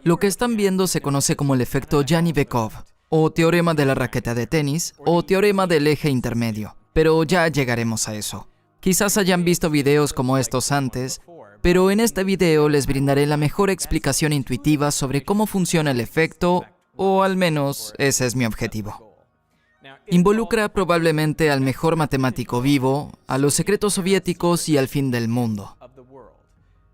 Lo que están viendo se conoce como el efecto Janivikov, o teorema de la raqueta de tenis, o teorema del eje intermedio, pero ya llegaremos a eso. Quizás hayan visto videos como estos antes, pero en este video les brindaré la mejor explicación intuitiva sobre cómo funciona el efecto, o al menos ese es mi objetivo. Involucra probablemente al mejor matemático vivo, a los secretos soviéticos y al fin del mundo.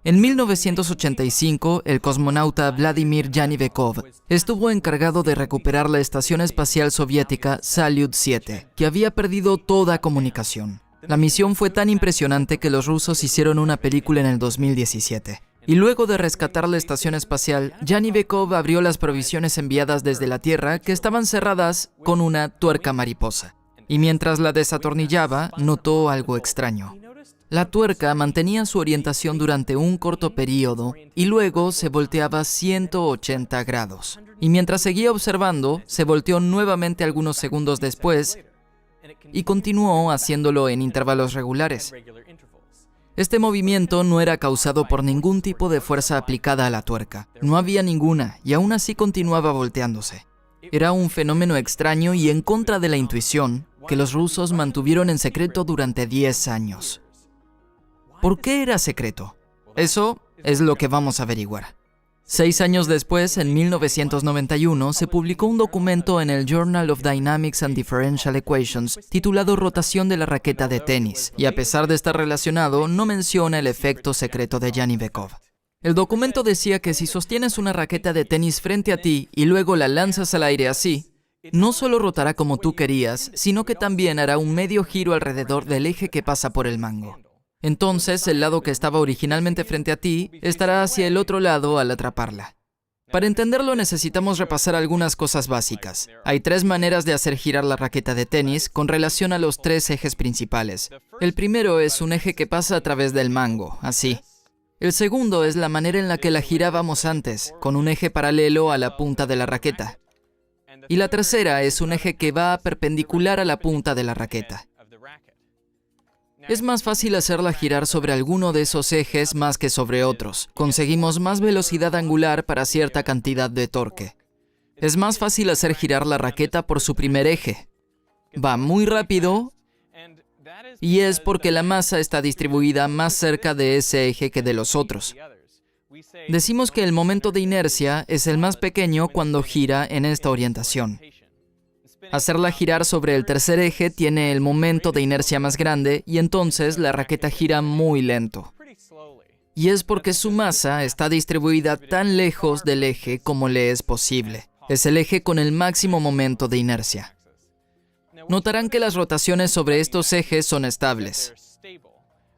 En 1985, el cosmonauta Vladimir Janivikov estuvo encargado de recuperar la estación espacial soviética Salyut 7, que había perdido toda comunicación. La misión fue tan impresionante que los rusos hicieron una película en el 2017. Y luego de rescatar la estación espacial, Janivikov abrió las provisiones enviadas desde la Tierra que estaban cerradas con una tuerca mariposa. Y mientras la desatornillaba, notó algo extraño. La tuerca mantenía su orientación durante un corto periodo y luego se volteaba 180 grados. Y mientras seguía observando, se volteó nuevamente algunos segundos después y continuó haciéndolo en intervalos regulares. Este movimiento no era causado por ningún tipo de fuerza aplicada a la tuerca. No había ninguna, y aún así continuaba volteándose. Era un fenómeno extraño y en contra de la intuición que los rusos mantuvieron en secreto durante 10 años. ¿Por qué era secreto? Eso es lo que vamos a averiguar. 6 años después, en 1991, se publicó un documento en el Journal of Dynamics and Differential Equations titulado Rotación de la raqueta de tenis, y a pesar de estar relacionado, no menciona el efecto secreto de Janivikov. El documento decía que si sostienes una raqueta de tenis frente a ti y luego la lanzas al aire así, no solo rotará como tú querías, sino que también hará un medio giro alrededor del eje que pasa por el mango. Entonces, el lado que estaba originalmente frente a ti estará hacia el otro lado al atraparla. Para entenderlo necesitamos repasar algunas cosas básicas. Hay 3 maneras de hacer girar la raqueta de tenis con relación a los 3 ejes principales. El primero es un eje que pasa a través del mango, así. El segundo es la manera en la que la girábamos antes, con un eje paralelo a la punta de la raqueta. Y la tercera es un eje que va perpendicular a la punta de la raqueta. Es más fácil hacerla girar sobre alguno de esos ejes más que sobre otros. Conseguimos más velocidad angular para cierta cantidad de torque. Es más fácil hacer girar la raqueta por su primer eje. Va muy rápido y es porque la masa está distribuida más cerca de ese eje que de los otros. Decimos que el momento de inercia es el más pequeño cuando gira en esta orientación. Hacerla girar sobre el tercer eje tiene el momento de inercia más grande y entonces la raqueta gira muy lento. Y es porque su masa está distribuida tan lejos del eje como le es posible. Es el eje con el máximo momento de inercia. Notarán que las rotaciones sobre estos ejes son estables.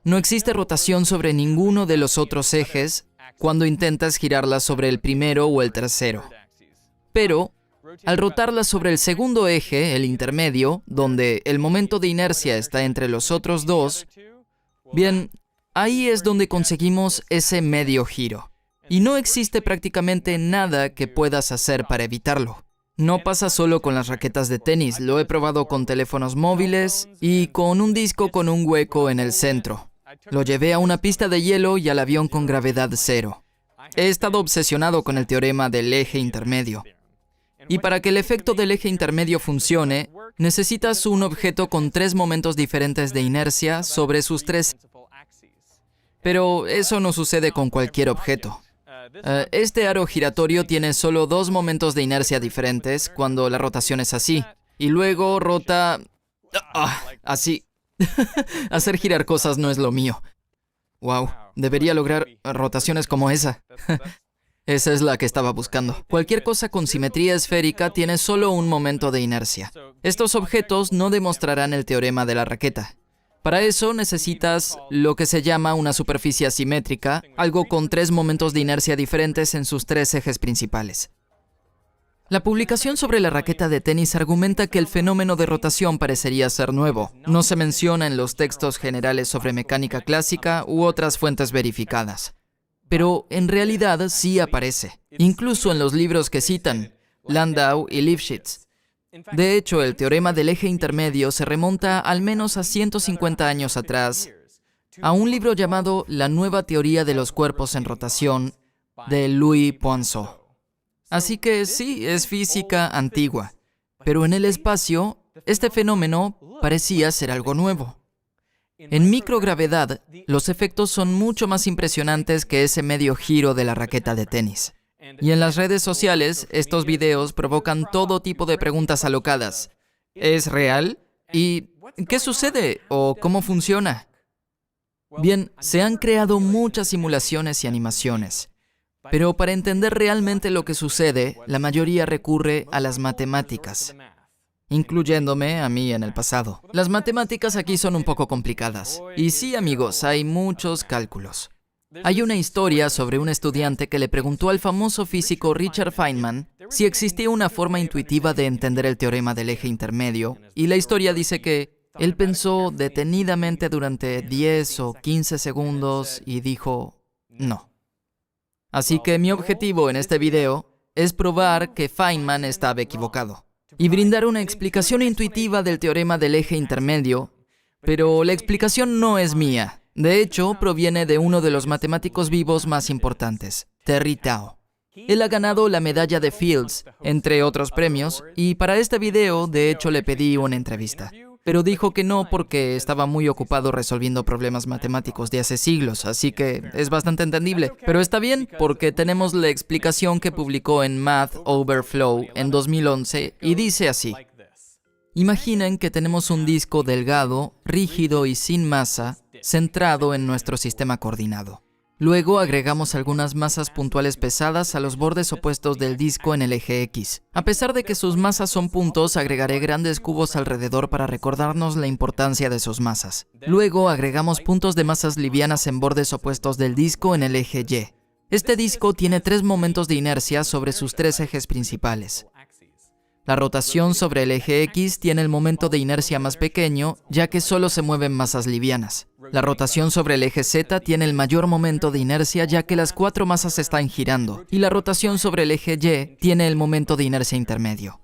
No existe rotación sobre ninguno de los otros ejes cuando intentas girarla sobre el primero o el tercero. Pero al rotarla sobre el segundo eje, el intermedio, donde el momento de inercia está entre los otros dos, bien, ahí es donde conseguimos ese medio giro. Y no existe prácticamente nada que puedas hacer para evitarlo. No pasa solo con las raquetas de tenis, lo he probado con teléfonos móviles y con un disco con un hueco en el centro. Lo llevé a una pista de hielo y al avión con gravedad cero. He estado obsesionado con el teorema del eje intermedio. Y para que el efecto del eje intermedio funcione, necesitas un objeto con 3 momentos diferentes de inercia sobre sus 3. Pero eso no sucede con cualquier objeto. Este aro giratorio tiene solo 2 momentos de inercia diferentes cuando la rotación es así. Y luego rota así. Hacer girar cosas no es lo mío. Wow, debería lograr rotaciones como esa. Esa es la que estaba buscando. Cualquier cosa con simetría esférica tiene solo un momento de inercia. Estos objetos no demostrarán el teorema de la raqueta. Para eso necesitas lo que se llama una superficie asimétrica, algo con 3 momentos de inercia diferentes en sus 3 ejes principales. La publicación sobre la raqueta de tenis argumenta que el fenómeno de rotación parecería ser nuevo. No se menciona en los textos generales sobre mecánica clásica u otras fuentes verificadas. Pero en realidad sí aparece, incluso en los libros que citan, Landau y Lifshitz. De hecho, el teorema del eje intermedio se remonta al menos a 150 años atrás, a un libro llamado La nueva teoría de los cuerpos en rotación, de Louis Poinsot. Así que sí, es física antigua, pero en el espacio, este fenómeno parecía ser algo nuevo. En microgravedad, los efectos son mucho más impresionantes que ese medio giro de la raqueta de tenis. Y en las redes sociales, estos videos provocan todo tipo de preguntas alocadas. ¿Es real? ¿Y qué sucede? ¿O cómo funciona? Bien, se han creado muchas simulaciones y animaciones. Pero para entender realmente lo que sucede, la mayoría recurre a las matemáticas, incluyéndome a mí en el pasado. Las matemáticas aquí son un poco complicadas. Y sí, amigos, hay muchos cálculos. Hay una historia sobre un estudiante que le preguntó al famoso físico Richard Feynman si existía una forma intuitiva de entender el teorema del eje intermedio, y la historia dice que él pensó detenidamente durante 10 o 15 segundos y dijo, no. Así que mi objetivo en este video es probar que Feynman estaba equivocado y brindar una explicación intuitiva del teorema del eje intermedio, pero la explicación no es mía. De hecho, proviene de uno de los matemáticos vivos más importantes, Terry Tao. Él ha ganado la medalla de Fields, entre otros premios, y para este video, de hecho, le pedí una entrevista. Pero dijo que no porque estaba muy ocupado resolviendo problemas matemáticos de hace siglos, así que es bastante entendible. Pero está bien, porque tenemos la explicación que publicó en Math Overflow en 2011, y dice así. Imaginen que tenemos un disco delgado, rígido y sin masa, centrado en nuestro sistema coordinado. Luego agregamos algunas masas puntuales pesadas a los bordes opuestos del disco en el eje X. A pesar de que sus masas son puntos, agregaré grandes cubos alrededor para recordarnos la importancia de sus masas. Luego agregamos puntos de masas livianas en bordes opuestos del disco en el eje Y. Este disco tiene 3 momentos de inercia sobre sus 3 ejes principales. La rotación sobre el eje X tiene el momento de inercia más pequeño, ya que solo se mueven masas livianas. La rotación sobre el eje Z tiene el mayor momento de inercia, ya que las 4 masas están girando. Y la rotación sobre el eje Y tiene el momento de inercia intermedio.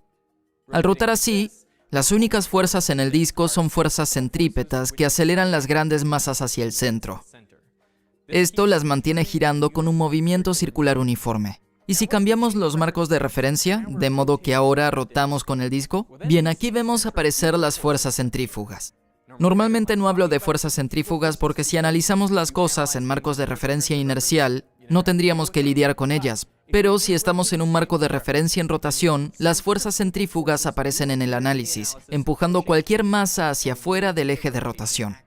Al rotar así, las únicas fuerzas en el disco son fuerzas centrípetas que aceleran las grandes masas hacia el centro. Esto las mantiene girando con un movimiento circular uniforme. ¿Y si cambiamos los marcos de referencia, de modo que ahora rotamos con el disco? Bien, aquí vemos aparecer las fuerzas centrífugas. Normalmente no hablo de fuerzas centrífugas porque si analizamos las cosas en marcos de referencia inercial, no tendríamos que lidiar con ellas. Pero si estamos en un marco de referencia en rotación, las fuerzas centrífugas aparecen en el análisis, empujando cualquier masa hacia afuera del eje de rotación.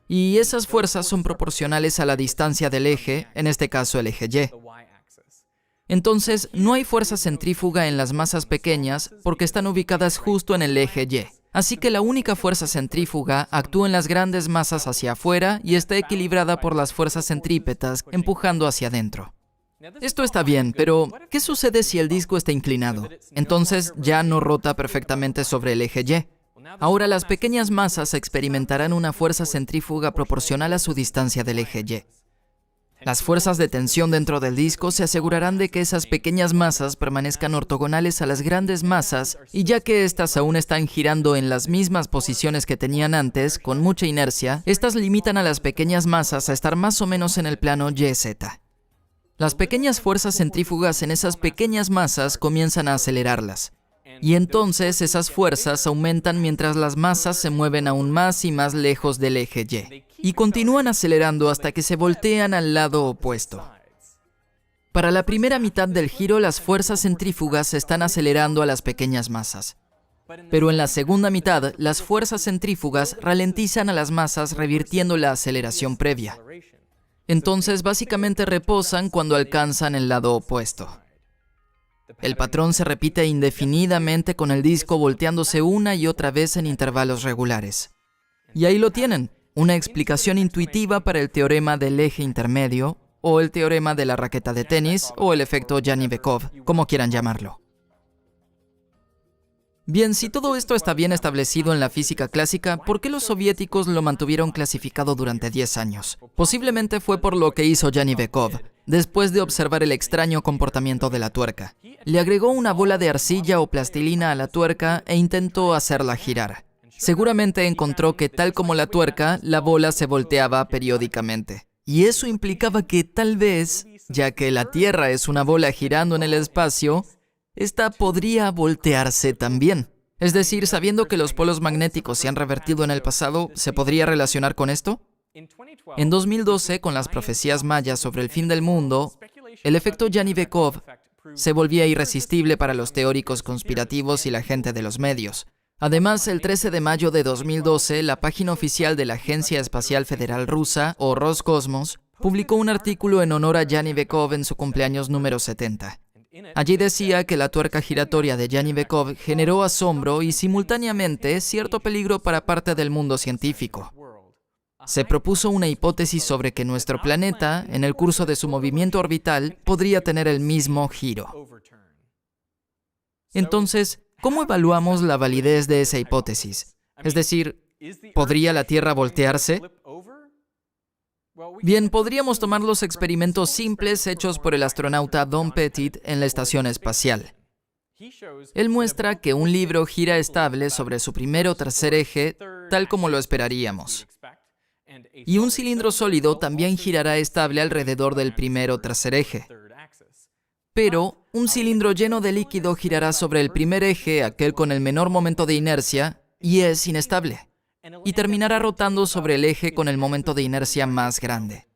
Y esas fuerzas son proporcionales a la distancia del eje, en este caso el eje Y. Entonces, no hay fuerza centrífuga en las masas pequeñas porque están ubicadas justo en el eje Y. Así que la única fuerza centrífuga actúa en las grandes masas hacia afuera y está equilibrada por las fuerzas centrípetas empujando hacia adentro. Esto está bien, pero ¿qué sucede si el disco está inclinado? Entonces ya no rota perfectamente sobre el eje Y. Ahora las pequeñas masas experimentarán una fuerza centrífuga proporcional a su distancia del eje Y. Las fuerzas de tensión dentro del disco se asegurarán de que esas pequeñas masas permanezcan ortogonales a las grandes masas, y ya que éstas aún están girando en las mismas posiciones que tenían antes, con mucha inercia, estas limitan a las pequeñas masas a estar más o menos en el plano YZ. Las pequeñas fuerzas centrífugas en esas pequeñas masas comienzan a acelerarlas. Y entonces esas fuerzas aumentan mientras las masas se mueven aún más y más lejos del eje Y. Y continúan acelerando hasta que se voltean al lado opuesto. Para la primera mitad del giro, las fuerzas centrífugas están acelerando a las pequeñas masas. Pero en la segunda mitad, las fuerzas centrífugas ralentizan a las masas, revirtiendo la aceleración previa. Entonces, básicamente reposan cuando alcanzan el lado opuesto. El patrón se repite indefinidamente con el disco volteándose una y otra vez en intervalos regulares. Y ahí lo tienen. Una explicación intuitiva para el teorema del eje intermedio, o el teorema de la raqueta de tenis, o el efecto Jany-Bekov, como quieran llamarlo. Bien, si todo esto está bien establecido en la física clásica, ¿por qué los soviéticos lo mantuvieron clasificado durante 10 años? Posiblemente fue por lo que hizo Jany-Bekov, después de observar el extraño comportamiento de la tuerca. Le agregó una bola de arcilla o plastilina a la tuerca e intentó hacerla girar. Seguramente encontró que, tal como la tuerca, la bola se volteaba periódicamente. Y eso implicaba que, tal vez, ya que la Tierra es una bola girando en el espacio, esta podría voltearse también. Es decir, sabiendo que los polos magnéticos se han revertido en el pasado, ¿se podría relacionar con esto? En 2012, con las profecías mayas sobre el fin del mundo, el efecto Janivikov se volvía irresistible para los teóricos conspirativos y la gente de los medios. Además, el 13 de mayo de 2012, la página oficial de la Agencia Espacial Federal Rusa, o Roscosmos, publicó un artículo en honor a Janivikov en su cumpleaños número 70. Allí decía que la tuerca giratoria de Janivikov generó asombro y simultáneamente cierto peligro para parte del mundo científico. Se propuso una hipótesis sobre que nuestro planeta, en el curso de su movimiento orbital, podría tener el mismo giro. Entonces, ¿cómo evaluamos la validez de esa hipótesis? Es decir, ¿podría la Tierra voltearse? Bien, podríamos tomar los experimentos simples hechos por el astronauta Don Pettit en la estación espacial. Él muestra que un libro gira estable sobre su primer o tercer eje, tal como lo esperaríamos. Y un cilindro sólido también girará estable alrededor del primer o tercer eje. Pero un cilindro lleno de líquido girará sobre el primer eje, aquel con el menor momento de inercia, y es inestable. Y terminará rotando sobre el eje con el momento de inercia más grande.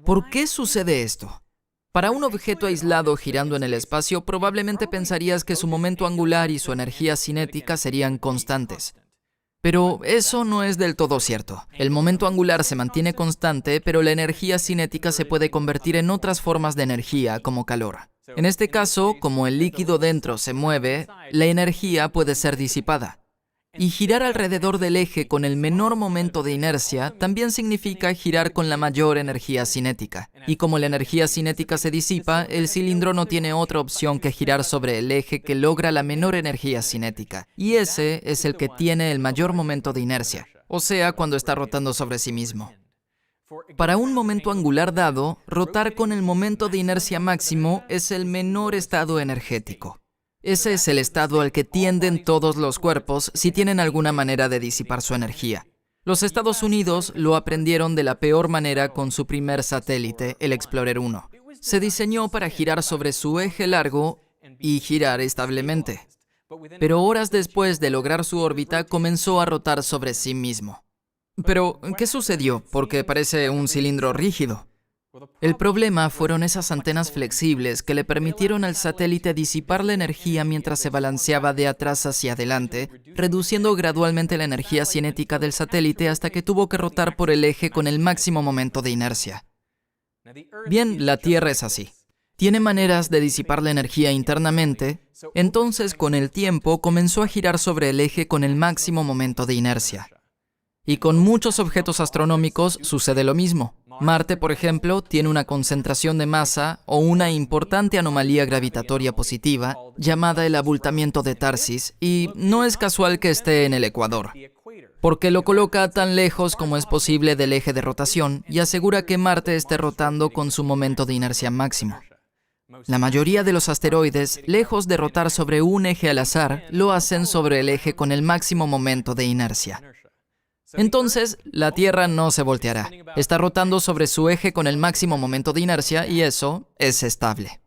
¿Por qué sucede esto? Para un objeto aislado girando en el espacio, probablemente pensarías que su momento angular y su energía cinética serían constantes. Pero eso no es del todo cierto. El momento angular se mantiene constante, pero la energía cinética se puede convertir en otras formas de energía, como calor. En este caso, como el líquido dentro se mueve, la energía puede ser disipada. Y girar alrededor del eje con el menor momento de inercia también significa girar con la mayor energía cinética. Y como la energía cinética se disipa, el cilindro no tiene otra opción que girar sobre el eje que logra la menor energía cinética. Y ese es el que tiene el mayor momento de inercia, o sea, cuando está rotando sobre sí mismo. Para un momento angular dado, rotar con el momento de inercia máximo es el menor estado energético. Ese es el estado al que tienden todos los cuerpos si tienen alguna manera de disipar su energía. Los Estados Unidos lo aprendieron de la peor manera con su primer satélite, el Explorer 1. Se diseñó para girar sobre su eje largo y girar establemente. Pero horas después de lograr su órbita, comenzó a rotar sobre sí mismo. Pero, ¿qué sucedió? Porque parece un cilindro rígido. El problema fueron esas antenas flexibles que le permitieron al satélite disipar la energía mientras se balanceaba de atrás hacia adelante, reduciendo gradualmente la energía cinética del satélite hasta que tuvo que rotar por el eje con el máximo momento de inercia. Bien, la Tierra es así. Tiene maneras de disipar la energía internamente, entonces con el tiempo comenzó a girar sobre el eje con el máximo momento de inercia. Y con muchos objetos astronómicos sucede lo mismo. Marte, por ejemplo, tiene una concentración de masa o una importante anomalía gravitatoria positiva llamada el abultamiento de Tarsis, y no es casual que esté en el ecuador, porque lo coloca tan lejos como es posible del eje de rotación y asegura que Marte esté rotando con su momento de inercia máximo. La mayoría de los asteroides, lejos de rotar sobre un eje al azar, lo hacen sobre el eje con el máximo momento de inercia. Entonces, la Tierra no se volteará. Está rotando sobre su eje con el máximo momento de inercia y eso es estable.